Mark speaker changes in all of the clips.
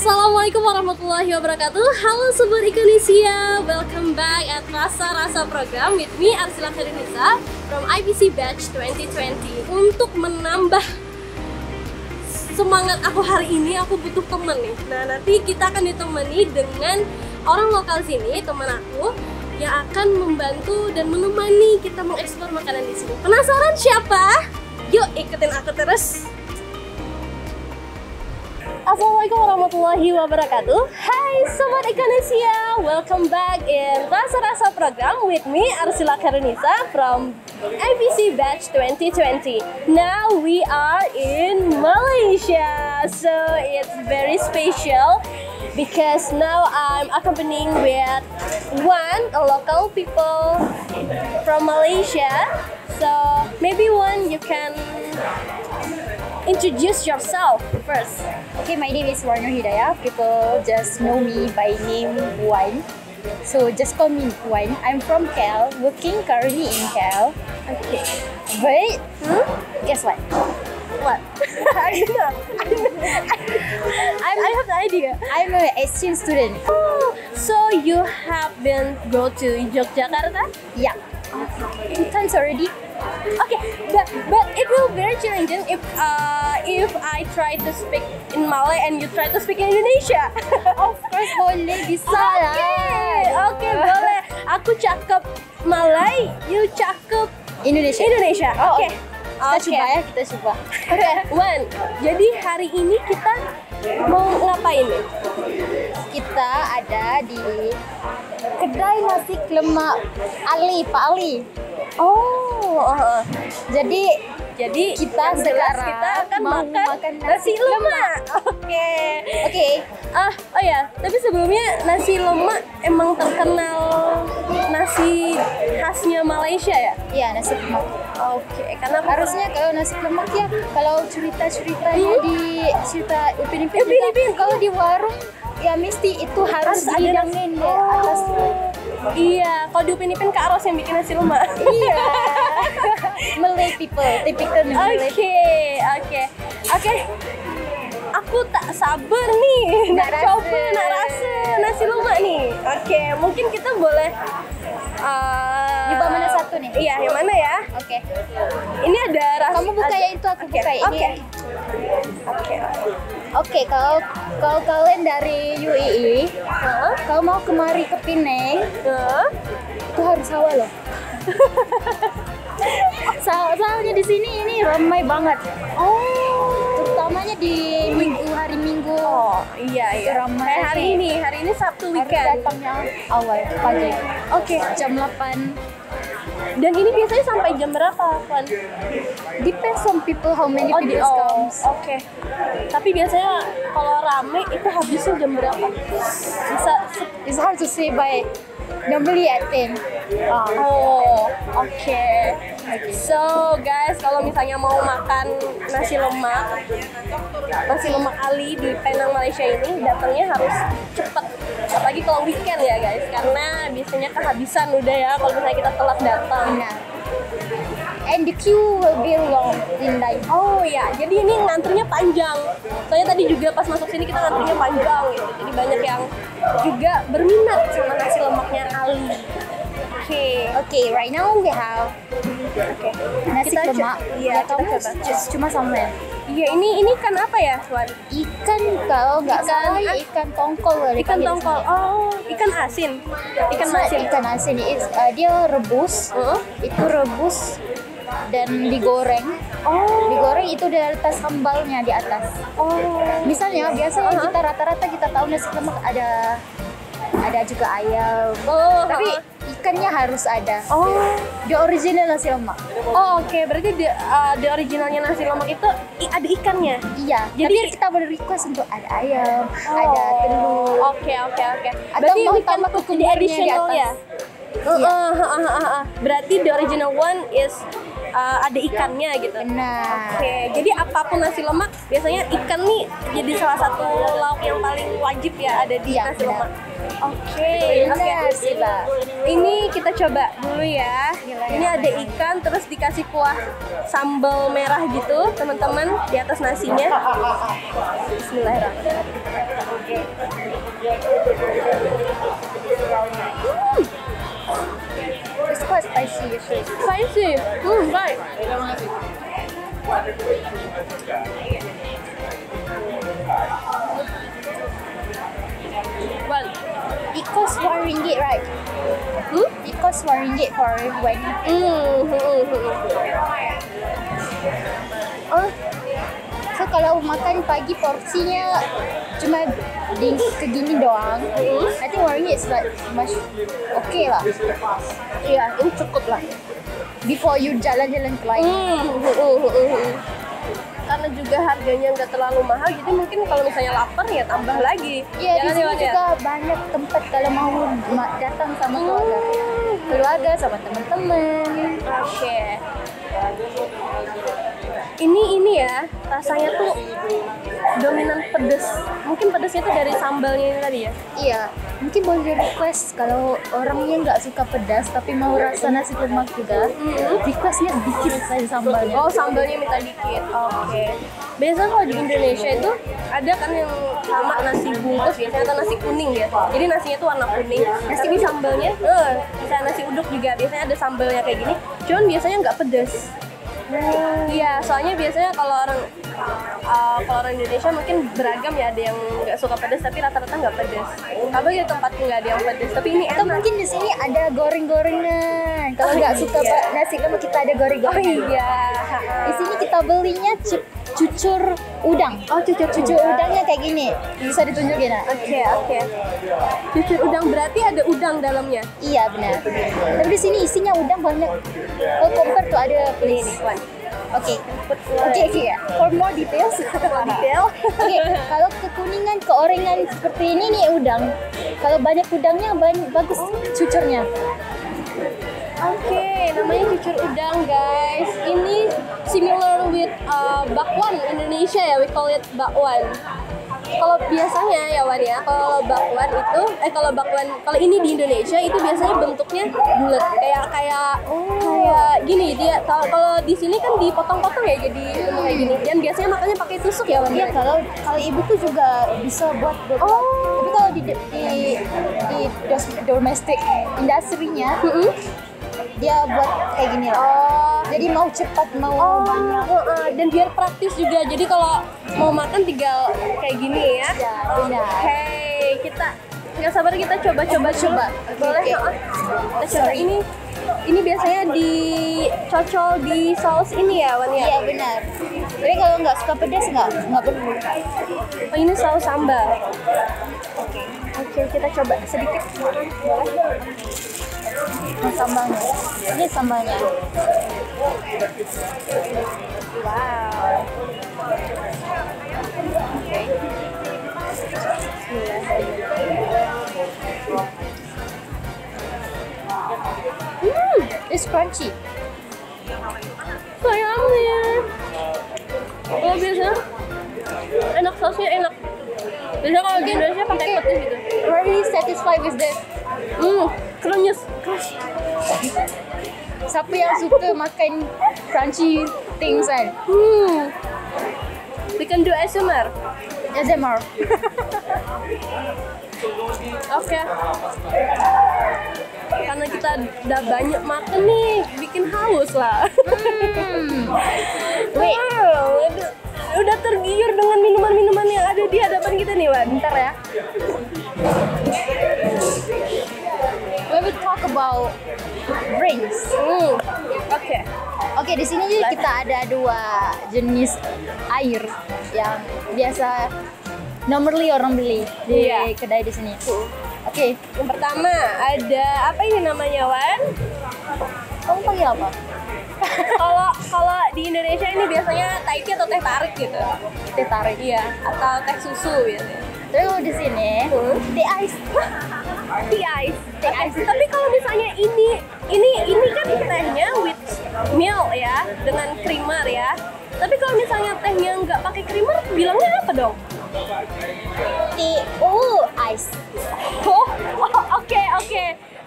Speaker 1: Assalamualaikum warahmatullahi wabarakatuh. Halo Sobat Indonesia, welcome back at Rasa-Rasa Program with me Arsila Karinisa from IBC Batch 2020. Untuk menambah semangat aku hari ini, aku butuh temen nih. Nah, nanti kita akan ditemani dengan orang lokal sini, teman aku yang akan membantu dan menemani kita mengeksplor makanan di sini. Penasaran siapa? Yuk ikutin aku terus. Assalamualaikum warahmatullahi wabarakatuh. Hai Sobat Indonesia, welcome back in Rasa-Rasa Program with me Arsila Karinisa from IBC Batch 2020. Now we are in Malaysia, so it's very special because now I'm accompanying with a local people from Malaysia. So maybe you can introduce yourself first.
Speaker 2: Okay, my name is Warno Hidayah. People just know me by name Wan. So just call me Wan. I'm from KL, working currently in KL.
Speaker 1: Okay.
Speaker 2: But guess what?
Speaker 1: What? I don't know. I have no idea.
Speaker 2: I'm an exchange student.
Speaker 1: Oh, so you have been go to Yogyakarta?
Speaker 2: Yeah. 2 times already.
Speaker 1: Okay, but it will be very challenging if I try to speak in Malay and you try to speak in Indonesia.
Speaker 2: Of course, boleh, bisa lah.
Speaker 1: Okay, boleh. Aku cakep Malay, you cakep
Speaker 2: Indonesia.
Speaker 1: Oke.
Speaker 2: Kita coba ya, kita coba.
Speaker 1: Oke, Wan. Jadi hari ini kita mau ngapain nih?
Speaker 2: Kita ada di kedai nasi lemak Pak Ali.
Speaker 1: Oh, jadi
Speaker 2: kita sekarang
Speaker 1: kita akan
Speaker 2: mau
Speaker 1: makan nasi lemak. Oke. Oh ya, tapi sebelumnya nasi lemak emang terkenal nasi khasnya Malaysia ya?
Speaker 2: Iya, nasi lemak.
Speaker 1: Oke, karena
Speaker 2: harusnya kalau nasi lemak ya, kalau ceritanya di cerita Upin Ipin, kalau di warung ya mesti itu harus dihidangin ya atas.
Speaker 1: Iya, kalau di Upin Ipin Kak Ros yang bikin nasi lemak.
Speaker 2: Iya. Malay people, typical Malay.
Speaker 1: Oke. Aku tak sabar nih nak rasa nasi lemak nih. Oke, mungkin kita boleh
Speaker 2: nyoba mana satu nih?
Speaker 1: Iya, yang mana ya?
Speaker 2: Oke.
Speaker 1: Ini ada rasa.
Speaker 2: Kamu buka yang itu, aku buka ini. Oke, kalau kalian dari UAE, kalau mau kemari ke Penang, itu harus hawa loh. Soalnya di sini ini ramai banget. Terutamanya di hari Minggu.
Speaker 1: Oh iya.
Speaker 2: Ramai.
Speaker 1: Hari ini Sabtu weekend.
Speaker 2: Harus datangnya awal pagi.
Speaker 1: Oke.
Speaker 2: Jam 8.
Speaker 1: Dan ini biasanya sampai jam berapa, Wan?
Speaker 2: Depends on people how many people comes.
Speaker 1: Oke. Tapi biasanya kalau rame itu habisnya jam berapa?
Speaker 2: It's hard to say by normally at 10.
Speaker 1: Oke. So guys, kalau misalnya mau makan nasi lemak Ali di Penang Malaysia ini, datangnya harus cepat. Apalagi kalau weekend ya guys, karena biasanya kehabisan udah ya kalau misalnya kita telat datang.
Speaker 2: Benar. And the queue will be long in line.
Speaker 1: Oh ya, jadi ini ngantrinya panjang. Soalnya tadi juga pas masuk sini kita ngantrinya panjang gitu. Jadi banyak yang juga berminat sama nasi lemaknya Ali.
Speaker 2: Okay, right now we have nasi lemak.
Speaker 1: Iya,
Speaker 2: kamu cuma sama ya?
Speaker 1: Iya, ini ikan apa ya, Wan?
Speaker 2: Ikan kalau nggak salah ikan tongkol.
Speaker 1: Ikan tongkol. Oh, ikan asin.
Speaker 2: Ikan asin. Dia rebus. Itu rebus dan digoreng. Digoreng itu di atas sambalnya di atas. Misalnya biasanya kita rata-rata kita tahu nasi lemak ada juga ayam. Tapi ikannya harus ada. The original nasi lemak.
Speaker 1: Oke. Berarti the originalnya nasi lemak itu ada ikannya.
Speaker 2: Iya. Jadi kita request untuk ada ayam, ada telur.
Speaker 1: Oke.
Speaker 2: Atau mau tambah kukumbernya di atas.
Speaker 1: Berarti the original one is ada ikannya gitu.
Speaker 2: Benar.
Speaker 1: Oke, jadi apapun nasi lemak biasanya ikan nih jadi salah satu lauk yang paling wajib ya ada di
Speaker 2: Iya,
Speaker 1: nasi
Speaker 2: benar.
Speaker 1: lemak. Oke,
Speaker 2: Benar sih, Mbak.
Speaker 1: Ini kita coba dulu ya.
Speaker 2: Gila,
Speaker 1: Ini
Speaker 2: ya.
Speaker 1: ada ikan terus dikasih kuah sambal merah gitu, teman-teman, di atas nasinya. Bismillahirrahmanirrahim.
Speaker 2: It's quite spicy usually.
Speaker 1: Spicy. Baik. Well,
Speaker 2: It costs RM1, right? It costs RM1 for when. Oh, so kalau makan pagi porsinya cuma di segini doang, I think RM1 is like much okay lah.
Speaker 1: iya, ini cukup lah.
Speaker 2: Before you jalan-jalan ke lain.
Speaker 1: Karena juga harganya nggak terlalu mahal, jadi mungkin kalau misalnya lapar ya tambah lagi.
Speaker 2: Iya, di
Speaker 1: kan,
Speaker 2: sini
Speaker 1: Iwan, ya?
Speaker 2: juga banyak tempat kalau mau datang sama keluarga sama teman-teman.
Speaker 1: Oke. Ini ya rasanya tuh dominan pedes. Mungkin pedesnya tuh dari sambalnya ini tadi ya.
Speaker 2: Iya, mungkin boleh request kalau orangnya nggak suka pedas tapi mau rasa nasi lemak juga, requestnya dikit saja sambalnya.
Speaker 1: Oh, sambalnya minta dikit. Oke. Biasanya kalau di Indonesia itu ada kan yang sama nasi bungkus biasanya atau nasi kuning ya. Jadi nasinya tuh warna kuning. Nasi di sambalnya, misalnya nasi uduk juga biasanya ada sambalnya kayak gini. Cuman biasanya nggak pedas. Iya, soalnya biasanya kalau orang Indonesia mungkin beragam ya, ada yang nggak suka pedas tapi rata-rata nggak pedas. Apa gitu tempatku nggak ada yang pedas, tapi ini
Speaker 2: Atau
Speaker 1: enak.
Speaker 2: mungkin di sini ada goreng-gorengan. Kalau nggak suka
Speaker 1: iya.
Speaker 2: nasi lemak kita ada goreng-gorengan.
Speaker 1: Iya.
Speaker 2: Di sini kita belinya cucur udang.
Speaker 1: Oh, cucur
Speaker 2: Udangnya kayak gini. Bisa ditunjukin ah?
Speaker 1: Oke. Cucur udang berarti ada udang dalamnya.
Speaker 2: Iya benar. Tapi di sini isinya udang banyak. Oh, compare tuh ada
Speaker 1: Ini
Speaker 2: please.
Speaker 1: Wan.
Speaker 2: Oke ya. For more details.
Speaker 1: Detail.
Speaker 2: Oke, kalau kekuningan, keorengan seperti ini nih udang. Kalau banyak udangnya bagus cucurnya.
Speaker 1: Oke, namanya cucur udang guys. Ini similar with bakwan Indonesia ya, we call it bakwan. Kalau biasanya ya Wan ya, kalau kalau ini di Indonesia itu biasanya bentuknya bulat kayak gini dia. Kalau di sini kan dipotong-potong ya jadi bentuk kayak gini. Dan biasanya makannya pakai tusuk ya Wan.
Speaker 2: Iya, kalau ibuku juga bisa buat tapi kalau di domestic industrinya dia buat kayak gini lah. Jadi mau cepat mau banyak.
Speaker 1: Dan biar praktis juga. Jadi kalau mau makan tinggal kayak gini ya.
Speaker 2: Ya, benar.
Speaker 1: Oke, kita nggak sabar kita coba-coba. Boleh?
Speaker 2: Oke.
Speaker 1: Kita coba ini biasanya dicocol di saus ini ya, Wan ya?
Speaker 2: Iya benar. Tapi kalau nggak suka pedas nggak perlu.
Speaker 1: Oh, ini saus sambal. Oke, kita coba sedikit. Boleh?
Speaker 2: Nah, sambalnya. Ini sambalnya.
Speaker 1: Wow.
Speaker 2: It's crunchy.
Speaker 1: So yummy. Kalau biasa enak, sausnya enak. Biasanya kalau di Indonesia pakai petis gitu.
Speaker 2: Really satisfied with the.
Speaker 1: Krenyes.
Speaker 2: Siapa yang suka makan crunchy things kan?
Speaker 1: We can do ASMR.
Speaker 2: ASMR.
Speaker 1: Oke. Karena kita udah banyak makan nih, bikin haus lah.
Speaker 2: Wait.
Speaker 1: Udah tergiur dengan minuman-minuman yang ada di hadapan kita nih, Wan.
Speaker 2: Bentar ya. When we talk about drinks. Oke, di sini kita ada 2 jenis air yang biasa normally orang beli di kedai di sini. Oke,
Speaker 1: Yang pertama ada apa ini namanya, Wan?
Speaker 2: kamu panggil apa?
Speaker 1: Kalau di Indonesia ini biasanya Thai tea atau teh tarik gitu.
Speaker 2: Teh tarik.
Speaker 1: Iya, atau teh susu biasanya.
Speaker 2: Tapi kalau di sini teh ice.
Speaker 1: Tea ice. Tapi kalau misalnya ini kan tehnya with milk ya, dengan creamer ya. Tapi kalau misalnya tehnya nggak pakai creamer, bilangnya apa dong?
Speaker 2: Teh ice.
Speaker 1: Oh, oke.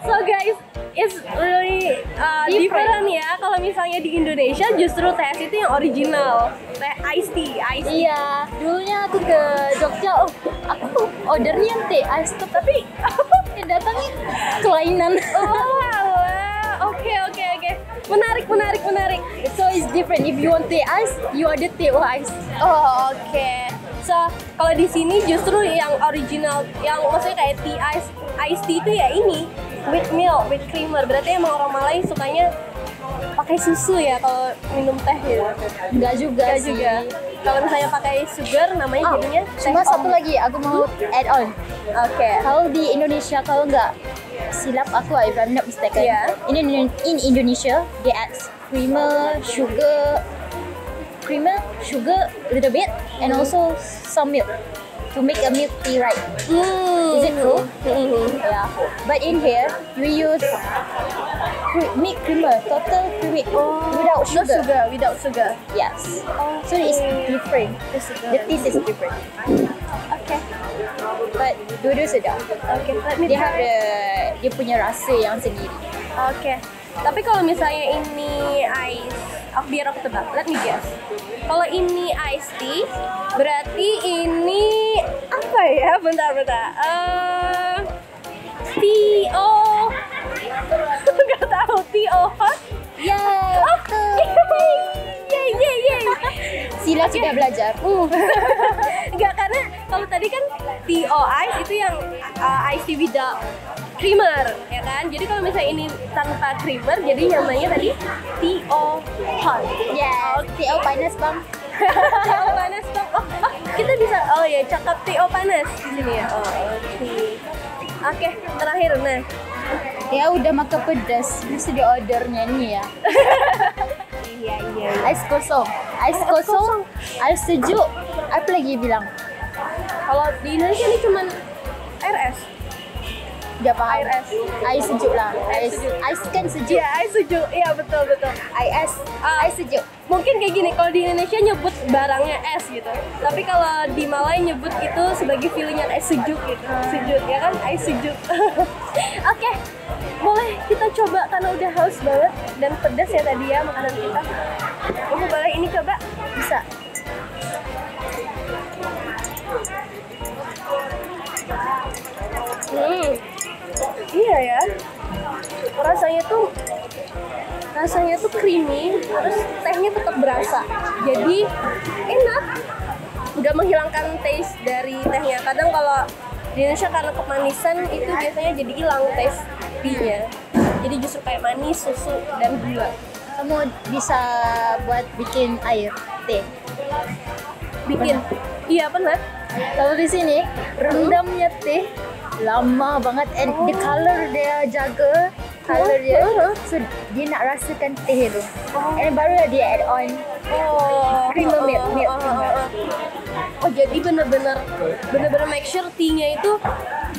Speaker 1: So guys, it's really different ya. Kalau misalnya di Indonesia justru teh es itu yang original, teh iced tea.
Speaker 2: Iya, dulunya aku ke Jogja, aku ordernya teh ice, tapi datangnya kelainan.
Speaker 1: Oh, alah. Oke. Menarik.
Speaker 2: So it's different. If you want teh ice, you order teh ice.
Speaker 1: Oh, oke. So, kalau di sini justru yang original, yang maksudnya kayak tea iced tea itu ya ini with milk, with creamer. Berarti emang orang Malay sukanya pakai susu ya kalau minum teh gitu.
Speaker 2: Enggak juga
Speaker 1: Enggak
Speaker 2: sih.
Speaker 1: juga. Kalau misalnya pakai sugar namanya jadinya teh.
Speaker 2: Cuma satu lagi aku mau add on.
Speaker 1: Oke.
Speaker 2: Kalau di Indonesia, kalau nggak silap aku, if I'm not mistaken,
Speaker 1: Yeah.
Speaker 2: in Indonesia they add creamer, sugar, a little bit, and also some milk to make a milk tea, right? Is it true? Yeah. But in here we use milk creamer, total creamer, without sugar.
Speaker 1: Without sugar.
Speaker 2: Yes. So it's different. The taste is different.
Speaker 1: Oke.
Speaker 2: But dua-dua sedap.
Speaker 1: Oke, let me
Speaker 2: Dia have
Speaker 1: try.
Speaker 2: dia punya rasa yang sendiri.
Speaker 1: Oke. Tapi kalau misalnya ini ice, biar aku tebak, let me guess. Kalau ini iced tea, berarti ini apa ya? Bentar. T.O. Nggak tahu, T.O. hot?
Speaker 2: Ya.
Speaker 1: Yeay.
Speaker 2: Sila sudah belajar.
Speaker 1: Enggak, karena kalau tadi kan T.O. ice itu yang iced tea without creamer, ya kan? Jadi kalau misalnya ini tanpa creamer, jadi namanya tadi T.O. hot.
Speaker 2: Ya. Teh panas bang.
Speaker 1: T.O. panas dong. Oh, kita bisa. Oh ya, cakap T.O. panas di sini ya. Oh, oke, terakhir nah.
Speaker 2: Ya udah makan pedas, mesti di ordernya nih ya.
Speaker 1: Iya.
Speaker 2: Ais kosong, ais sejuk. Apa lagi bilang?
Speaker 1: Kalau di Indonesia ini cuman air es.
Speaker 2: Dia paham.
Speaker 1: Air es.
Speaker 2: Ais sejuk lah.
Speaker 1: Air sejuk.
Speaker 2: Ais kan sejuk.
Speaker 1: Iya, air sejuk. Iya, betul.
Speaker 2: Ais sejuk.
Speaker 1: Mungkin kayak gini, kalau di Indonesia nyebut barangnya es gitu. Tapi kalau di Malay nyebut itu sebagai feelingnya es sejuk gitu. Sejuk, ya kan? Air sejuk. Oke, boleh kita coba karena udah haus banget dan pedas ya tadi ya makanan kita. Kamu boleh ini coba?
Speaker 2: Bisa.
Speaker 1: Iya ya. Rasanya tuh creamy, terus tehnya tetap berasa. Jadi enak. Udah menghilangkan taste dari tehnya. Kadang kalau di Indonesia karena kemanisan itu biasanya jadi hilang taste tea-nya. Jadi justru kayak manis, susu, dan gula.
Speaker 2: Kamu bisa buat bikin air teh.
Speaker 1: Bikin. Iya pernah.
Speaker 2: Kalau di sini rendamnya teh lama banget, and the color dia jaga color dia, so dia nak rasakan teh tu. And baru dia add on creamer milk.
Speaker 1: Oh, jadi bener-bener make sure tea-nya itu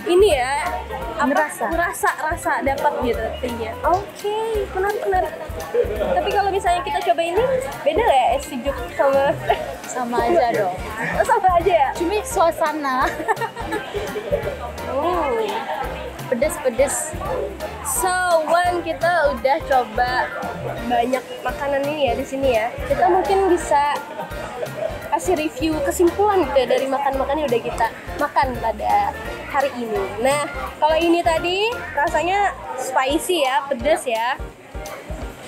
Speaker 1: ini ya ngerasa dapat gitu tea-nya. Oke, menarik. Tapi kalau misalnya kita coba ini beda nggak ya es sejuk
Speaker 2: Sama aja dong.
Speaker 1: sama aja ya?
Speaker 2: Cuma suasana pedes.
Speaker 1: So, Wan, kita udah coba banyak makanan ini ya di sini ya. Kita mungkin bisa kasih review kesimpulan gitu dari makan-makan yang udah kita makan pada hari ini. Nah, kalau ini tadi rasanya spicy ya, pedas ya.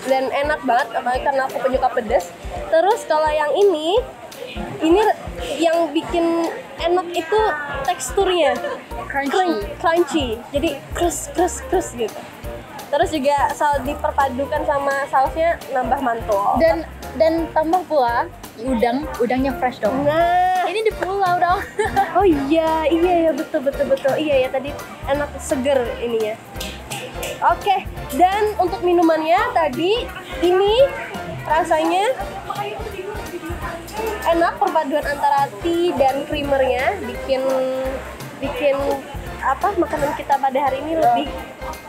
Speaker 1: Dan enak banget apalagi karena aku penyuka pedas. Terus kalau yang ini yang bikin enak itu teksturnya crunchy. Jadi crust gitu. Terus juga diperpadukan sama sausnya nambah mantul.
Speaker 2: Dan tambah pula udangnya fresh dong.
Speaker 1: Nah,
Speaker 2: Ini di pulau dong.
Speaker 1: oh iya betul. Iya ya tadi enak seger ininya. Oke, dan untuk minumannya tadi ini rasanya enak, perpaduan antara tea dan creamernya bikin makanan kita pada hari ini lebih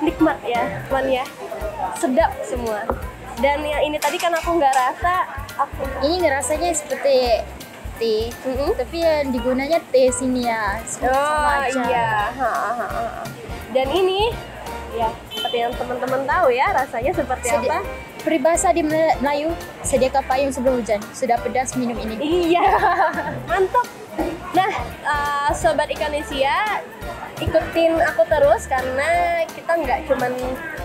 Speaker 1: nikmat ya, Wan ya. Sedap semua. Dan yang ini tadi kan aku nggak rasa.
Speaker 2: Ini rasanya seperti teh, tapi yang digunanya teh sini ya.
Speaker 1: Oh iya. Dan ini ya seperti yang teman-teman tahu ya, rasanya seperti apa?
Speaker 2: Peribahasa di Melayu, sediakan payung sebelum hujan. Sudah pedas minum ini.
Speaker 1: Iya, mantap. Nah, Sobat Ikanesia, ikutin aku terus karena kita nggak cuman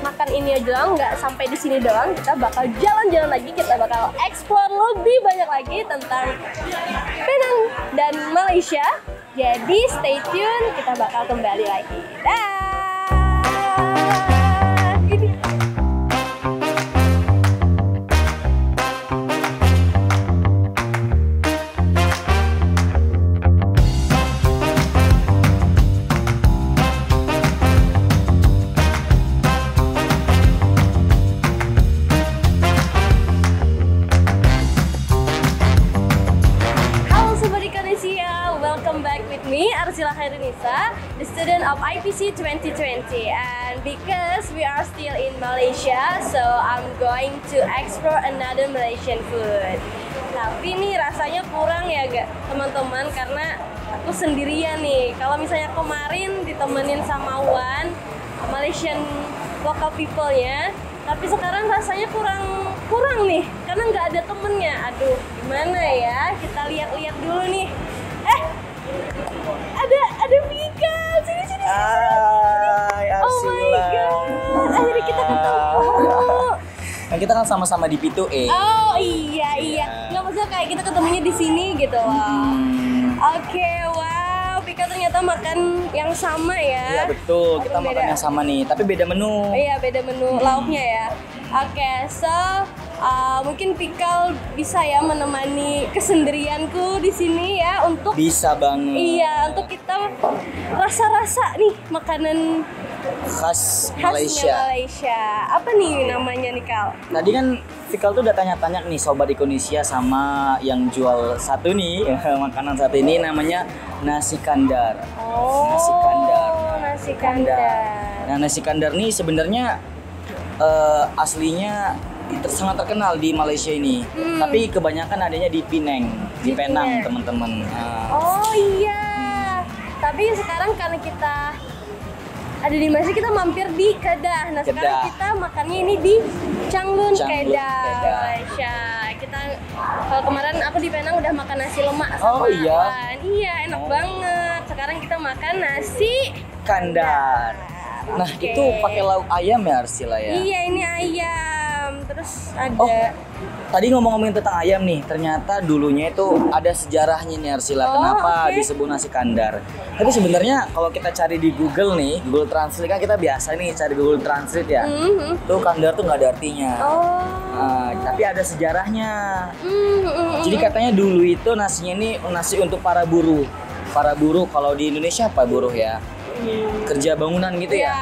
Speaker 1: makan ini aja doang, nggak sampai di sini doang. Kita bakal jalan-jalan lagi, kita bakal explore lebih banyak lagi tentang Penang dan Malaysia. Jadi stay tune, kita bakal kembali lagi. Dah. Arsila Khairunisa, the student of IPC 2020, and because we are still in Malaysia, so I'm going to explore another Malaysian food. Tapi nih rasanya kurang ya gak teman-teman, karena aku sendirian nih. Kalau misalnya kemarin ditemenin sama Wan, Malaysian local people-nya, tapi sekarang rasanya kurang nih, karena nggak ada temennya. Aduh, gimana ya? Kita lihat-lihat dulu nih. Ada Vika, sini.
Speaker 3: Hai, Arsila.
Speaker 1: Oh my god, akhirnya kita ketemu.
Speaker 3: Kan kita kan sama-sama di Pitu
Speaker 1: Oh iya. Nggak, maksudnya kayak kita ketemunya di sini gitu loh. Oke, wow, Vika ternyata makan yang sama ya.
Speaker 3: Iya betul, kita makan yang sama nih, tapi beda menu.
Speaker 1: Iya, beda menu lauknya ya. Oke, so mungkin Pikal bisa ya menemani kesendirianku di sini ya untuk
Speaker 3: bisa banget.
Speaker 1: Iya, untuk kita rasa-rasa nih makanan khasnya Malaysia. Apa nih namanya nih, Kal?
Speaker 3: Tadi kan Fikal tuh udah tanya-tanya nih Sobat Indonesia sama yang jual satu nih makanan satu ini namanya nasi kandar.
Speaker 1: Oh, nasi kandar.
Speaker 3: Nah, nasi kandar nih sebenarnya aslinya sangat terkenal di Malaysia ini, tapi kebanyakan adanya di Penang, di Penang teman-teman.
Speaker 1: Oh iya, tapi sekarang karena kita ada di Malaysia, kita mampir di Kedah. Nah sekarang kita makannya ini di Changlun Kedah, Malaysia. Kita kalau kemarin aku di Penang udah makan nasi lemak sama Wan. Iya, enak banget. Sekarang kita makan nasi
Speaker 3: kandar. Nah itu pakai lauk ayam ya Arsila ya?
Speaker 1: Iya, ini ayam. Terus ada
Speaker 3: tadi ngomong-ngomongin tentang ayam nih, ternyata dulunya itu ada sejarahnya nih Arsila. Kenapa disebut nasi kandar? Tapi sebenarnya kalau kita cari di Google nih, Google Translate kan kita biasa nih cari Google Translate ya. Tuh kandar tuh nggak ada artinya. Tapi ada sejarahnya. Jadi katanya dulu itu nasinya ini nasi untuk para buruh. Para buruh kalau di Indonesia apa buruh ya? Kerja bangunan gitu ya.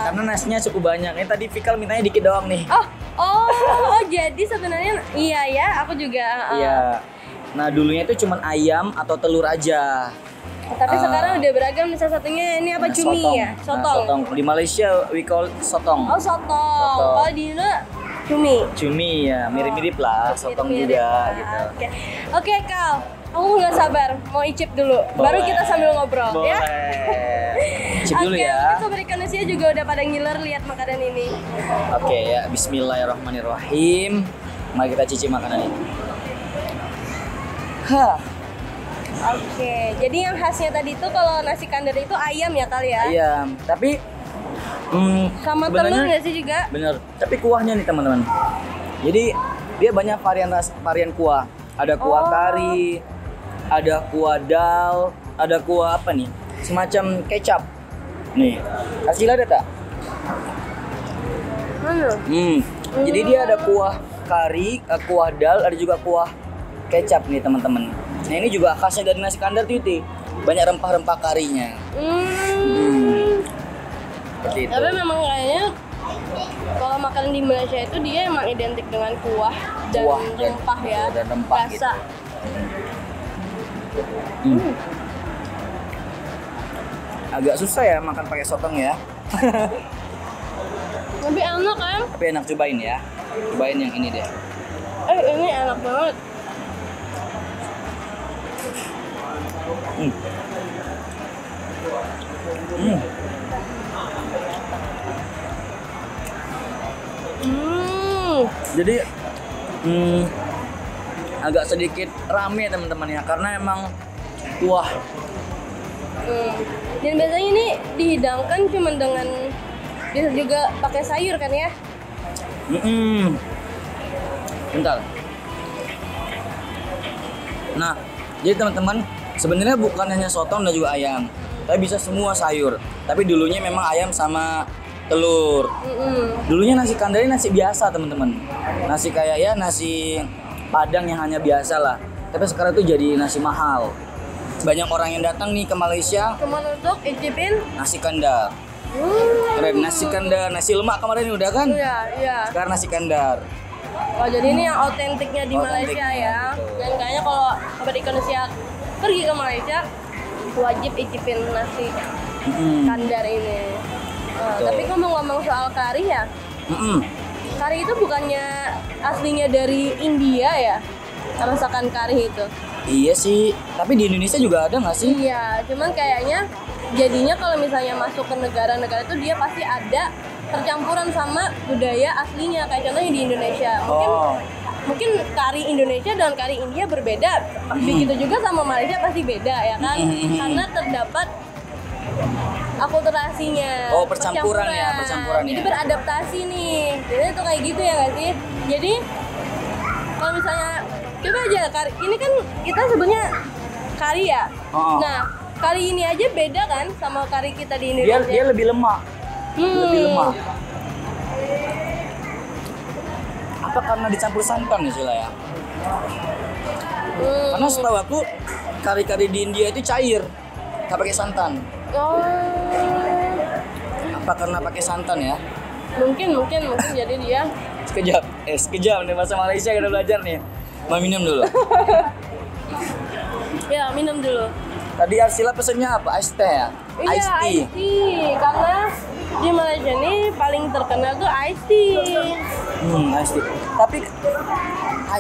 Speaker 3: Karena nasinya cukup banyak. Ini tadi Fikal mintanya dikit doang nih.
Speaker 1: Oh, jadi sebenarnya iya ya, aku juga.
Speaker 3: Iya. Nah, dulunya itu cuman ayam atau telur aja.
Speaker 1: Tapi sekarang udah beragam, salah satunya ini apa, cumi
Speaker 3: sotong.
Speaker 1: ya?
Speaker 3: Sotong. Di Malaysia we call sotong.
Speaker 1: Oh, sotong. Kalau di Indo cumi.
Speaker 3: Cumi ya, mirip-mirip lah, sotong juga gitu.
Speaker 1: Oke, Kal. Aku nggak sabar mau icip dulu. Baru kita sambil ngobrol ya.
Speaker 3: Icip dulu ya.
Speaker 1: Oke, Sobat Indonesia juga udah pada ngiler lihat makanan ini.
Speaker 3: Oke ya, bismillahirrahmanirrahim. Mari kita cicip makanan ini.
Speaker 1: Oke, jadi yang khasnya tadi itu kalau nasi kandar itu ayam ya kali ya?
Speaker 3: Ayam, tapi
Speaker 1: sama telur nggak sih juga?
Speaker 3: Bener, tapi kuahnya nih teman-teman. Jadi dia banyak varian kuah. Ada kuah kari, ada kuah dal, ada kuah apa nih? Semacam kecap. Nih, Arsila ada tak? Jadi dia ada kuah kari, kuah dal, ada juga kuah kecap nih teman-teman. Nah ini juga khasnya dari nasi kandar tuh, banyak rempah-rempah karinya. Seperti itu.
Speaker 1: Tapi memang kayaknya kalau makanan di Malaysia itu dia emang identik dengan kuah dan rempah ya.
Speaker 3: Dan rempah gitu. Agak susah ya makan pakai sotong ya.
Speaker 1: Lebih enak kan?
Speaker 3: Tapi enak, cobain ya. Cobain yang ini deh.
Speaker 1: Ini enak banget.
Speaker 3: Hmm. Hmm. Jadi agak sedikit rame teman-teman ya, karena emang kuah.
Speaker 1: Dan biasanya ini dihidangkan cuma dengan, bisa juga pakai sayur kan ya?
Speaker 3: Bentar. Nah, jadi teman-teman, sebenarnya bukan hanya sotong dan juga ayam, tapi bisa semua sayur. Tapi dulunya memang ayam sama telur. Dulunya nasi kandar ini nasi biasa teman-teman. Nasi kayak ya nasi Padang yang hanya biasa lah. Tapi sekarang tuh jadi nasi mahal. Banyak orang yang datang nih ke Malaysia.
Speaker 1: Cuma untuk icipin
Speaker 3: Nasi kandar. Keren, nasi kandar, nasi lemak kemarin udah kan?
Speaker 1: Iya.
Speaker 3: Sekarang nasi kandar.
Speaker 1: Oh, jadi ini yang autentiknya di Malaysia ya.
Speaker 3: Betul.
Speaker 1: Dan kayaknya kalau sobat Indonesia pergi ke Malaysia wajib icipin nasi kandar ini. Tapi ngomong-ngomong soal kari ya, kari itu bukannya aslinya dari India ya? Masakan kari itu.
Speaker 3: Iya sih, tapi di Indonesia juga ada nggak sih?
Speaker 1: Iya, cuman kayaknya jadinya kalau misalnya masuk ke negara-negara itu dia pasti ada percampuran sama budaya aslinya. Kayak contohnya di Indonesia, mungkin kari Indonesia dan kari India berbeda. Begitu juga sama Malaysia pasti beda ya kan? Karena terdapat akulturasinya.
Speaker 3: Oh, percampuran.
Speaker 1: Jadi beradaptasi nih. Jadi itu kayak gitu ya nggak sih? Jadi kalau misalnya coba aja kari ini kan kita sebutnya kari ya. Nah, kari ini aja beda kan sama kari kita di Indonesia.
Speaker 3: Dia lebih lemak. Lebih lemak. Apa karena dicampur santan ya Sila ya? Karena setahu aku kari-kari di India itu cair, nggak pakai santan. Apa karena pakai santan ya?
Speaker 1: Mungkin jadi dia.
Speaker 3: Sekejap nih bahasa Malaysia kita belajar nih. Mau minum dulu.
Speaker 1: Ya, minum dulu.
Speaker 3: Tadi Arsila pesennya apa? Ice tea ya?
Speaker 1: Iya,
Speaker 3: Ice tea.
Speaker 1: ice tea. Karena di Malaysia ini paling terkenal tuh ice tea.
Speaker 3: Ice tea. Tapi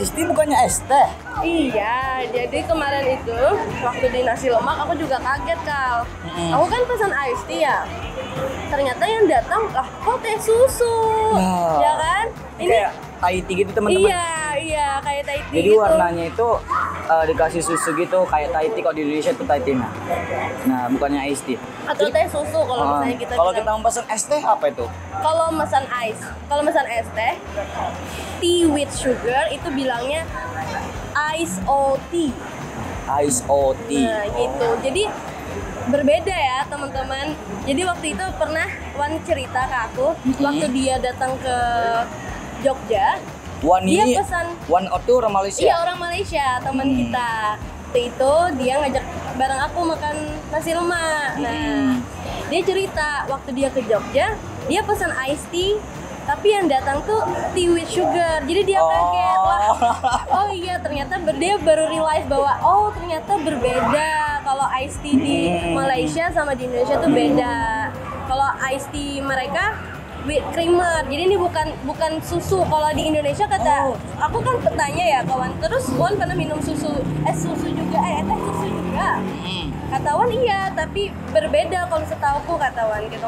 Speaker 3: ice tea bukannya es teh?
Speaker 1: Iya, jadi kemarin itu waktu di nasi lemak aku juga kaget Kal. Aku kan pesan ice tea ya. Ternyata yang datang kok teh susu. Ya kan?
Speaker 3: Ini kayak Thai tea gitu teman-teman.
Speaker 1: Iya, kayak Thai tea.
Speaker 3: Jadi
Speaker 1: gitu.
Speaker 3: warnanya itu dikasih susu gitu kayak Thai tea. Kalau di Indonesia itu Thai tea. Nah, bukannya ice tea.
Speaker 1: Atau teh susu kalau misalnya kita
Speaker 3: kalau
Speaker 1: bilang.
Speaker 3: kita mau pesan es teh apa itu?
Speaker 1: Kalau pesan es teh, tea with sugar itu bilangnya ice o tea.
Speaker 3: Ice o tea.
Speaker 1: Nah, gitu. Jadi berbeda ya teman-teman. Jadi waktu itu pernah Wan cerita ke aku waktu dia datang ke Jogja.
Speaker 3: Wan
Speaker 1: dia
Speaker 3: ini
Speaker 1: pesan
Speaker 3: Wan itu orang Malaysia.
Speaker 1: Iya, orang Malaysia, teman kita. Waktu itu dia ngajak bareng aku makan nasi lemak. Nah, dia cerita waktu dia ke Jogja, dia pesan iced tea, tapi yang datang tuh tea with sugar. Jadi dia kaget, wah, oh iya ternyata dia baru realize bahwa ternyata berbeda. Kalau iced tea di Malaysia sama di Indonesia tuh beda. Kalau iced tea mereka with creamer, jadi ini bukan susu. Kalau di Indonesia kata aku kan bertanya ya kawan, terus Wan pernah minum susu teh susu juga. Kata Wan iya, tapi berbeda kalau setauku kata Wan gitu.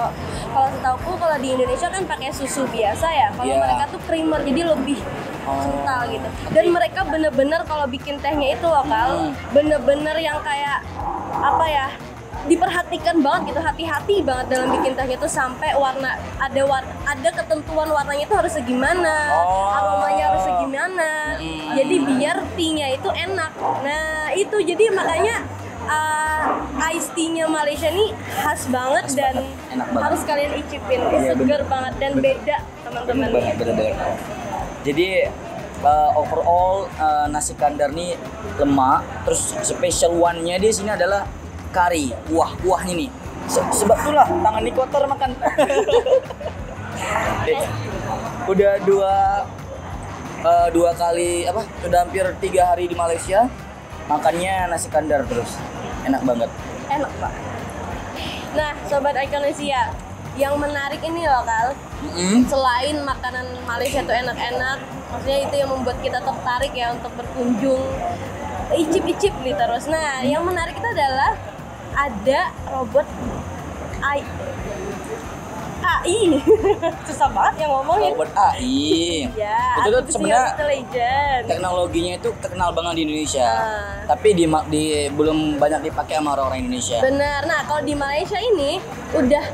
Speaker 1: Kalau setauku kalau di Indonesia kan pakai susu biasa ya, kalau mereka tuh creamer jadi lebih kental gitu. Dan mereka bener-bener kalau bikin tehnya itu lokal, bener-bener yang kayak apa ya, diperhatikan banget gitu, hati-hati banget dalam bikin tehnya itu sampai ada ketentuan warnanya itu harus segimana, aromanya harus segimana, jadi biar tea-nya itu enak. Nah itu jadi makanya iced tea-nya Malaysia nih khas banget dan harus kalian icipin, seger banget dan beda teman-teman.
Speaker 3: Bener. Jadi overall nasi kandar nih lemak, terus special one-nya di sini adalah kari, kuahnya nih. Sebab itulah tangan ini kotor makan. Udah dua kali udah hampir 3 hari di Malaysia makannya nasi kandar terus. Enak banget.
Speaker 1: Enak Pak. Nah, sobat Ikonesia, yang menarik ini loh Kal. Selain makanan Malaysia tuh enak-enak, maksudnya itu yang membuat kita tertarik ya untuk berkunjung, icip-icip nih terus. Nah, yang menarik itu adalah ada robot AI. Susah banget yang ngomongin.
Speaker 3: Robot AI.
Speaker 1: Ya,
Speaker 3: itu tuh
Speaker 1: artificial
Speaker 3: sebenarnya
Speaker 1: intelligence.
Speaker 3: teknologinya itu terkenal banget di Indonesia. Tapi belum banyak dipakai sama orang-orang Indonesia.
Speaker 1: Benar. Nah, kalau di Malaysia ini udah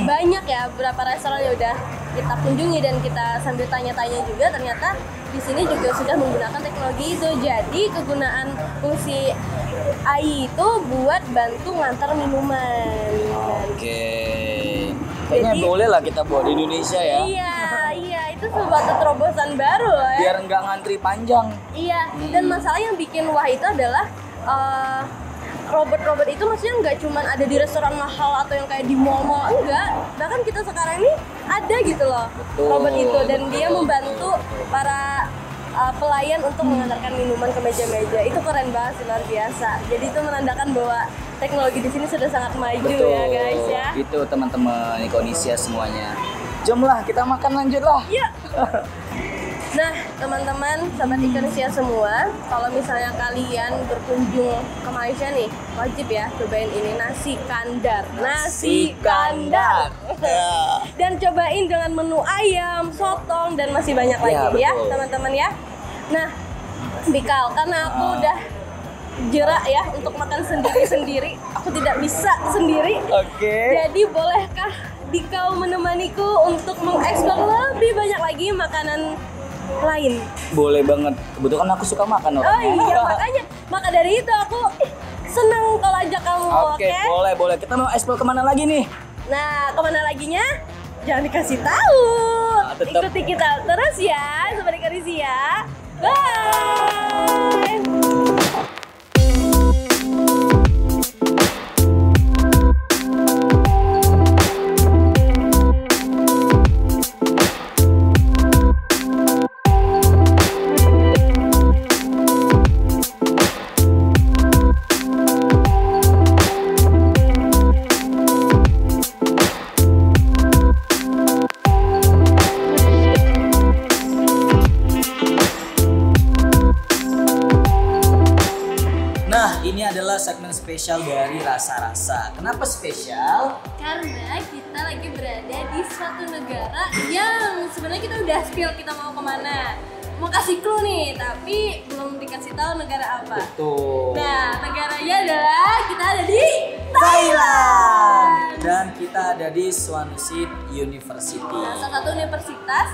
Speaker 1: banyak ya, beberapa restoran yang udah kita kunjungi dan kita sambil tanya-tanya juga, ternyata di sini juga sudah menggunakan teknologi itu. Jadi kegunaan fungsi AI itu buat bantu ngantar minuman.
Speaker 3: Oke. Kayaknya boleh lah kita buat di Indonesia ya.
Speaker 1: Iya, itu suatu terobosan baru loh ya.
Speaker 3: Biar nggak ngantri panjang.
Speaker 1: Iya, dan masalah yang bikin wah itu adalah robot-robot itu maksudnya nggak cuma ada di restoran mahal atau yang kayak di mall-mall, enggak. Bahkan kita sekarang ini ada gitu loh.
Speaker 3: Betul,
Speaker 1: robot itu, dan
Speaker 3: betul,
Speaker 1: dia membantu para pelayan untuk mengantarkan minuman ke meja-meja. Itu keren banget sih, luar biasa. Jadi itu menandakan bahwa teknologi di sini sudah sangat maju.
Speaker 3: Betul,
Speaker 1: ya guys ya.
Speaker 3: Gitu teman-teman Indonesia semuanya. Jom lah kita makan lanjut lah.
Speaker 1: Iya. Nah, teman-teman, sahabat Indonesia semua, kalau misalnya kalian berkunjung ke Malaysia nih, wajib ya cobain ini nasi kandar. Nasi kandar. Dan cobain dengan menu ayam, sotong, dan masih banyak lagi ya, teman-teman ya. Nah, Bikal, karena aku udah jerak ya untuk makan sendiri-sendiri, aku tidak bisa sendiri.
Speaker 3: Oke.
Speaker 1: Jadi bolehkah Dikau menemaniku untuk mengeksplor lebih banyak lagi makanan lain?
Speaker 3: Boleh banget. Kebetulan aku suka makan
Speaker 1: Oh iya, makanya. Maka dari itu aku senang kalau ajak kamu.
Speaker 3: Oke, boleh. Kita mau explore kemana lagi nih?
Speaker 1: Nah, kemana laginya? Jangan dikasih tahu.
Speaker 3: Tetap.
Speaker 1: Ikuti kita terus ya, Sobat Indonesia. Bye.
Speaker 3: Ini adalah segmen spesial dari Rasa-Rasa. Kenapa spesial?
Speaker 1: Karena kita lagi berada di suatu negara yang sebenarnya kita udah spill kita mau kemana. Mau kasih clue nih, tapi belum dikasih tahu negara apa.
Speaker 3: Betul.
Speaker 1: Nah, negaranya adalah kita ada di
Speaker 3: Thailand. Dan kita ada di Swansea University.
Speaker 1: Nah, salah satu universitas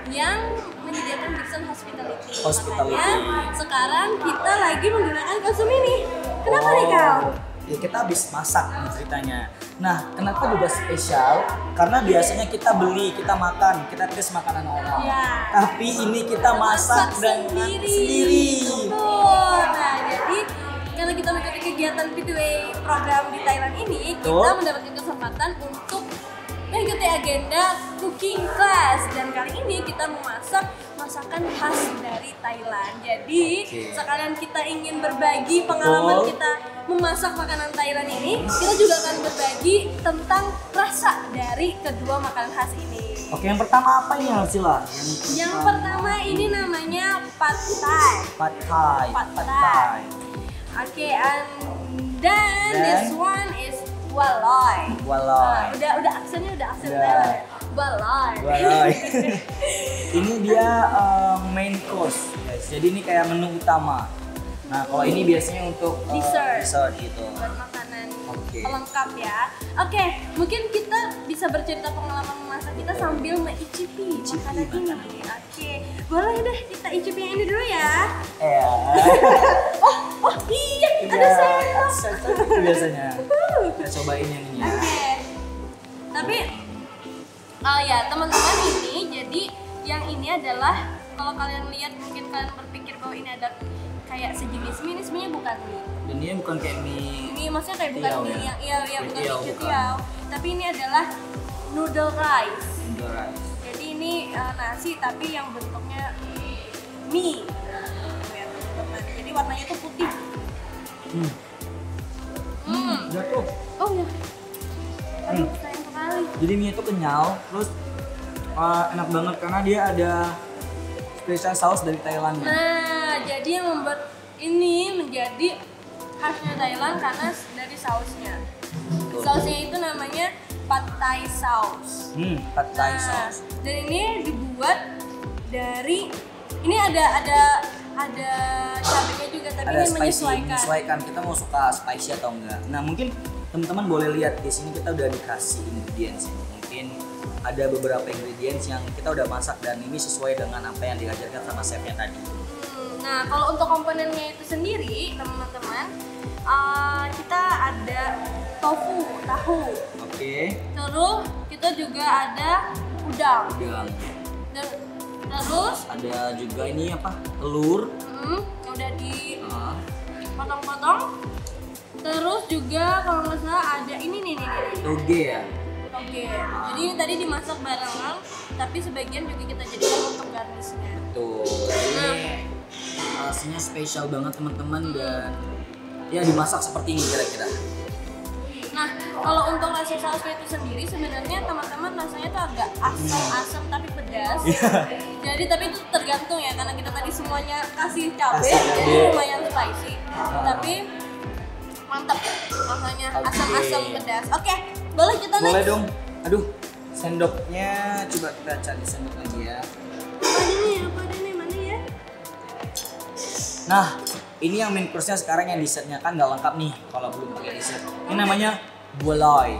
Speaker 1: yang menyediakan jurusan hospitality. Makanya sekarang kita lagi menggunakan kostum ini. Kenapa nih Kal?
Speaker 3: Ya kita habis masak nih ceritanya. Nah, kenapa juga spesial? Karena biasanya kita beli, kita makan, kita tes makanan orang.
Speaker 1: Ya.
Speaker 3: Tapi ini kita masak sendiri.
Speaker 1: Betul. Nah, jadi karena kita mengikuti kegiatan PTW program di Thailand ini, kita mendapatkan kesempatan untuk mengikuti agenda cooking class, dan kali ini kita memasak masakan khas dari Thailand. Jadi sekalian kita ingin berbagi pengalaman kita memasak makanan Thailand ini, kita juga akan berbagi tentang rasa dari kedua makanan khas ini.
Speaker 3: Oke, yang pertama apa ini Arsila?
Speaker 1: Yang pertama ini namanya Pad Thai.
Speaker 3: Pad Thai.
Speaker 1: Oke, and then this one is Walai.
Speaker 3: Walai.
Speaker 1: Nah, udah aksennya udah aksen Thailand. Walai.
Speaker 3: Ini dia main course, guys. Jadi ini kayak menu utama. Nah, kalau ini biasanya untuk dessert gitu.
Speaker 1: Buat makanan pelengkap ya. Oke, mungkin kita bisa bercerita pengalaman memasak kita sambil mencicipi makanan ini. Oke, boleh deh kita icip yang ini dulu ya. Oh iya, ada sendok.
Speaker 3: Itu biasanya. Kita cobain yang ini.
Speaker 1: Oke. Tapi ya teman-teman, ini jadi yang ini adalah, kalau kalian lihat mungkin kalian berpikir bahwa ini ada kayak sejenis mie, ini sebenarnya bukan mie.
Speaker 3: Dan ini bukan kayak mie.
Speaker 1: Mie maksudnya kayak bukan mie yang bukan mie
Speaker 3: bukan.
Speaker 1: ketiau. Tapi ini adalah noodle rice.
Speaker 3: Noodle rice.
Speaker 1: Jadi ini nasi tapi yang bentuknya mie. Lihat teman-teman. Jadi warnanya tuh putih.
Speaker 3: Jatuh.
Speaker 1: Oh ya. Aduh, sayang sekali.
Speaker 3: Jadi mie itu kenyal, terus enak banget karena dia ada special saus dari Thailand.
Speaker 1: Nah, jadi yang membuat ini menjadi khasnya Thailand karena dari sausnya. Sausnya itu namanya Pad Thai sauce.
Speaker 3: Pad Thai
Speaker 1: Nah,
Speaker 3: sauce.
Speaker 1: dan ini dibuat dari ini ada cabenya juga, tapi
Speaker 3: Ada
Speaker 1: ini
Speaker 3: spicy, menyesuaikan kita mau suka spicy atau enggak. Nah, mungkin teman-teman boleh lihat di sini kita udah dikasih ingredients. Mungkin ada beberapa ingredients yang kita udah masak dan ini sesuai dengan apa yang diajarkan sama chefnya tadi.
Speaker 1: Nah, kalau untuk komponennya itu sendiri, teman-teman, kita ada tahu.
Speaker 3: Oke.
Speaker 1: Terus kita juga ada udang. Dan terus
Speaker 3: Ada juga ini apa? Telur.
Speaker 1: udah dipotong-potong. Terus juga kalau nggak salah ada ini nih.
Speaker 3: Toge ya.
Speaker 1: Oke. Jadi ini tadi dimasak barengan, tapi sebagian juga kita jadikan untuk garnishnya.
Speaker 3: Tuh. Ini rasanya spesial banget teman-teman dan ya dimasak seperti ini kira-kira.
Speaker 1: Nah, kalau untuk rasa sausnya itu sendiri sebenarnya teman-teman rasanya tuh agak asam tapi pedas. Jadi tapi itu tergantung ya karena kita tadi semuanya kasih cabai, jadi lumayan spicy. Tapi mantap rasanya asam-asam pedas. Oke, boleh kita next.
Speaker 3: Boleh dong. Aduh, sendoknya coba kita cari sendok lagi ya.
Speaker 1: Apa ini? Mana ya?
Speaker 3: Nah, ini yang main course-nya sekarang yang dessertnya kan nggak lengkap nih kalau belum pakai dessert. Ini namanya bualoy.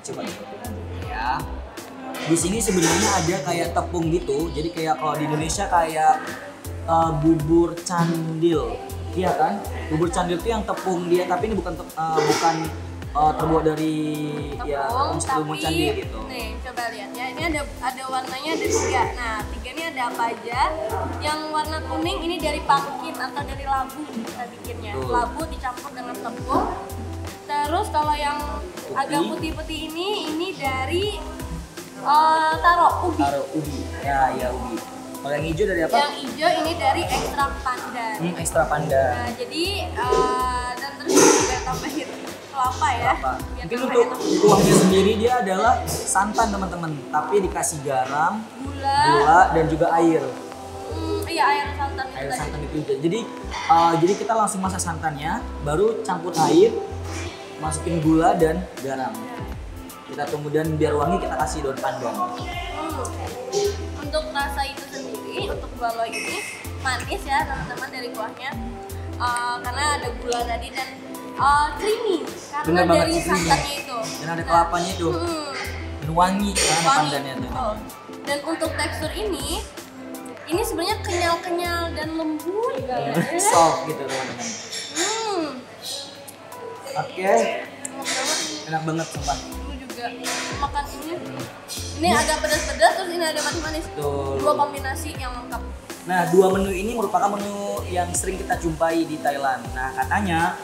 Speaker 3: Coba ya. Di sini sebenarnya ada kayak tepung gitu. Jadi kayak kalau di Indonesia kayak bubur candil. Iya kan? Bubur candil itu yang tepung dia, tapi ini bukan terbuat dari
Speaker 1: Tepung,
Speaker 3: bubur
Speaker 1: tapi
Speaker 3: candil gitu.
Speaker 1: nih coba lihat ya, ini ada warnanya ada 3. Nah 3 ini ada apa aja? Yang warna kuning ini dari pumpkin atau dari labu kita bikinnya. Labu dicampur dengan tepung. Terus kalau yang agak putih-putih ini dari taro ubi. Ya ubi. Kalau yang hijau dari apa? Yang hijau ini dari ekstrak pandan.
Speaker 3: Ekstrak pandan.
Speaker 1: Nah jadi dan terus juga tambahin kelapa ya.
Speaker 3: Mungkin untuk kuahnya sendiri dia adalah santan teman-teman, tapi dikasih garam, gula dan juga air.
Speaker 1: Iya air santan itu.
Speaker 3: Air santan itu. Jadi kita langsung masak santannya, baru campur air, masukin gula dan garam. Kita tunggu dan biar wangi kita kasih daun pandan.
Speaker 1: Untuk rasa itu sendiri, untuk bualoy ini manis ya teman-teman dari kuahnya, karena ada gula tadi dan creamy karena dari santannya itu. Dan
Speaker 3: ada kelapanya itu. Dan wangi karena pandannya itu.
Speaker 1: Dan untuk tekstur ini sebenarnya kenyal-kenyal dan lembut banget.
Speaker 3: Soft gitu teman-teman. Oke. Enak banget sumpah.
Speaker 1: Makan ini agak pedas-pedas, terus ini ada manis-manis. Dua kombinasi yang lengkap.
Speaker 3: Nah, 2 menu ini merupakan menu yang sering kita jumpai di Thailand. Nah, katanya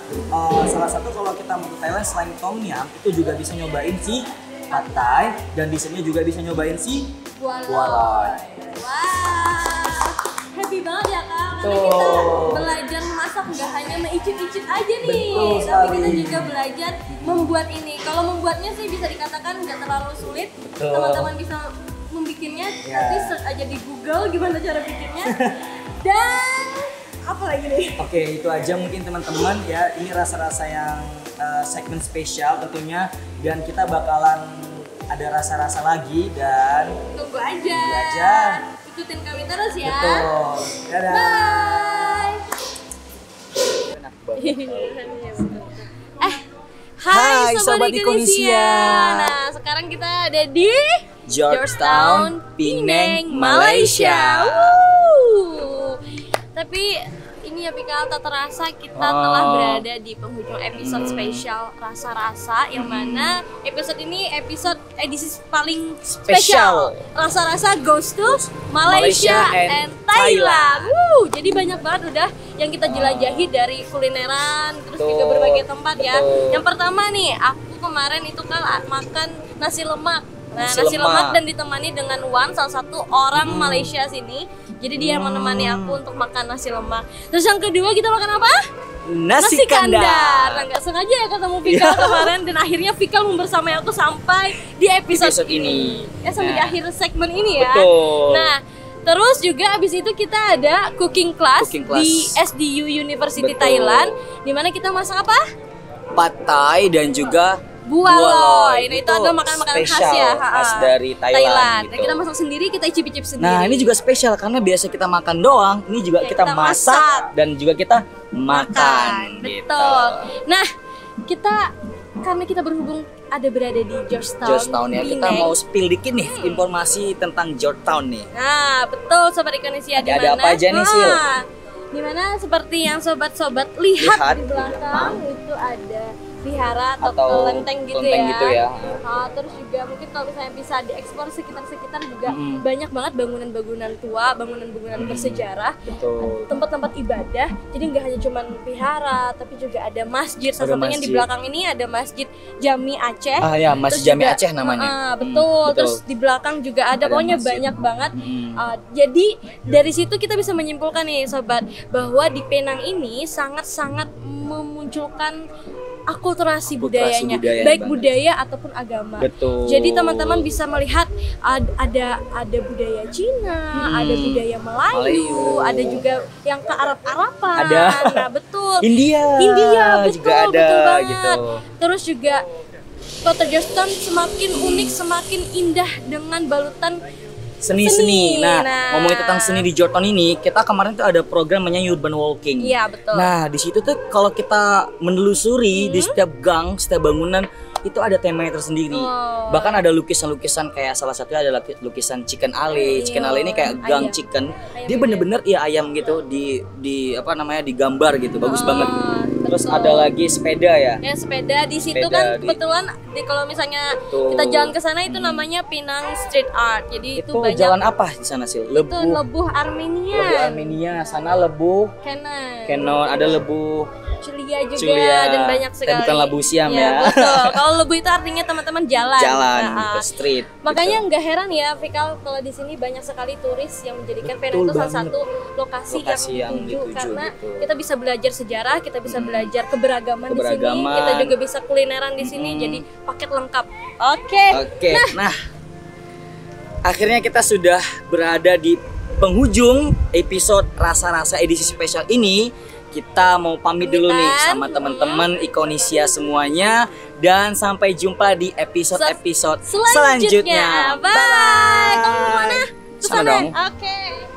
Speaker 3: salah satu kalau kita mau ke Thailand selain Tom Yum itu juga bisa nyobain si Pad Thai dan di sini juga bisa nyobain si bualoy.
Speaker 1: Wah, happy banget ya Kak, karena kita belajar memasak nggak hanya meicip-icip aja nih, tapi kita juga belajar membuat ini. Kalau membuatnya sih bisa dikatakan nggak terlalu sulit, teman-teman bisa membikinnya, nanti search aja di Google gimana cara bikinnya. Dan apa lagi nih?
Speaker 3: Oke, itu aja mungkin teman-teman ya. Ini rasa-rasa yang segmen spesial tentunya, dan kita bakalan ada rasa-rasa lagi dan
Speaker 1: tunggu aja. Ikutin kami terus ya.
Speaker 3: Betul. Dadah.
Speaker 1: Bye.
Speaker 3: Enak banget.
Speaker 1: Hai Sobat Indonesia. Nah, sekarang kita ada di
Speaker 3: Georgetown, Penang, Malaysia.
Speaker 1: Tapi ini ya Pikal, tak terasa kita telah berada di penghujung episode spesial Rasa-Rasa, yang mana episode ini episode edisi paling spesial. Rasa-Rasa goes to Malaysia and Thailand. Jadi banyak banget udah yang kita jelajahi dari kulineran, terus juga berbagai tempat ya. Yang pertama nih, aku kemarin itu kan makan nasi lemak. Nah, nasi lemak dan ditemani dengan Wan, salah satu orang Malaysia sini. Jadi dia yang menemani aku untuk makan nasi lemak. Terus yang kedua kita makan apa?
Speaker 3: nasi kandar.
Speaker 1: Nah, nggak sengaja ya ketemu Fikal kemarin dan akhirnya Fikal membersamai aku sampai di episode
Speaker 3: ini.
Speaker 1: Sampai di akhir segmen ini ya.
Speaker 3: Betul.
Speaker 1: Nah, terus juga abis itu kita ada cooking class di SDU University Thailand, di mana kita masak apa?
Speaker 3: Pad Thai dan juga
Speaker 1: bualoy. Nah, itu adalah makanan-makanan khas ya,
Speaker 3: khas dari Thailand.
Speaker 1: Gitu. Nah, kita masak sendiri, kita icip-icip sendiri.
Speaker 3: Nah, ini juga spesial karena biasa kita makan doang, ini juga kita masak dan juga kita makan.
Speaker 1: Betul. Nah, karena kita berhubung berada di Georgetown
Speaker 3: ya, kita mau spill dikit nih informasi tentang Georgetown nih.
Speaker 1: Nah, betul Sobat Indonesia,
Speaker 3: ada apa aja nih, Sil?
Speaker 1: Dimana seperti yang sobat-sobat lihat di belakang itu ada vihara atau kelenteng gitu ya. Terus juga mungkin kalau misalnya bisa dieksplor sekitar-sekitar juga banyak banget bangunan-bangunan tua, bangunan-bangunan bersejarah, tempat-tempat ibadah. Jadi nggak hanya cuman vihara, tapi juga ada masjid. Salah satunya di belakang ini ada Masjid Jami Aceh.
Speaker 3: Masjid Jami Aceh namanya.
Speaker 1: Betul. Terus di belakang juga ada pokoknya masjid. Banyak banget. Jadi dari situ kita bisa menyimpulkan nih sobat bahwa di Penang ini sangat-sangat memunculkan akulturasi budayanya, baik budaya ataupun agama.
Speaker 3: Betul.
Speaker 1: Jadi teman-teman bisa melihat ada budaya Cina, ada budaya Melayu, ada juga yang ke Arab-Arapan.
Speaker 3: Ada.
Speaker 1: Nah, betul.
Speaker 3: India
Speaker 1: betul,
Speaker 3: juga ada
Speaker 1: betul banget.
Speaker 3: gitu.
Speaker 1: Terus juga Kota Georgetown semakin unik, semakin indah dengan balutan
Speaker 3: seni. Nah, ngomongin tentang seni di Georgetown ini, kita kemarin tuh ada program namanya Urban Walking.
Speaker 1: Iya, betul.
Speaker 3: Nah, di situ tuh kalau kita menelusuri di setiap gang, setiap bangunan itu ada temanya tersendiri. Bahkan ada lukisan-lukisan kayak salah satunya adalah lukisan Chicken Alley. Chicken Alley ini kayak gang chicken. Dia bener-bener ayam gitu di digambar gitu. Bagus banget. Terus ada lagi sepeda ya.
Speaker 1: Ya, sepeda di situ kan kebetulan kalau misalnya kita jalan ke sana itu namanya Penang Street Art. Jadi itu banyak.
Speaker 3: Jalan apa di sana sih?
Speaker 1: Lebuh Armenia.
Speaker 3: Sana Lebuh Kenon, ada Lebuh
Speaker 1: Culia juga dan banyak sekali.
Speaker 3: Bukan Labu Siam ya.
Speaker 1: Betul. Kalau Lebuh itu artinya teman-teman jalan.
Speaker 3: Ke street.
Speaker 1: Makanya nggak heran ya Fikal kalau di sini banyak sekali turis yang menjadikan Penang itu salah satu lokasi yang dituju karena kita bisa belajar sejarah, kita bisa belajar keberagaman di sini, kita juga bisa kulineran di sini. Jadi paket lengkap. Oke.
Speaker 3: Nah, akhirnya kita sudah berada di penghujung episode Rasa-Rasa edisi spesial ini. Kita mau pamit dulu nih sama teman-teman Ikonisia semuanya dan sampai jumpa di episode-episode selanjutnya.
Speaker 1: Bye. Kamu mau mana?
Speaker 3: Sana dong.
Speaker 1: Oke.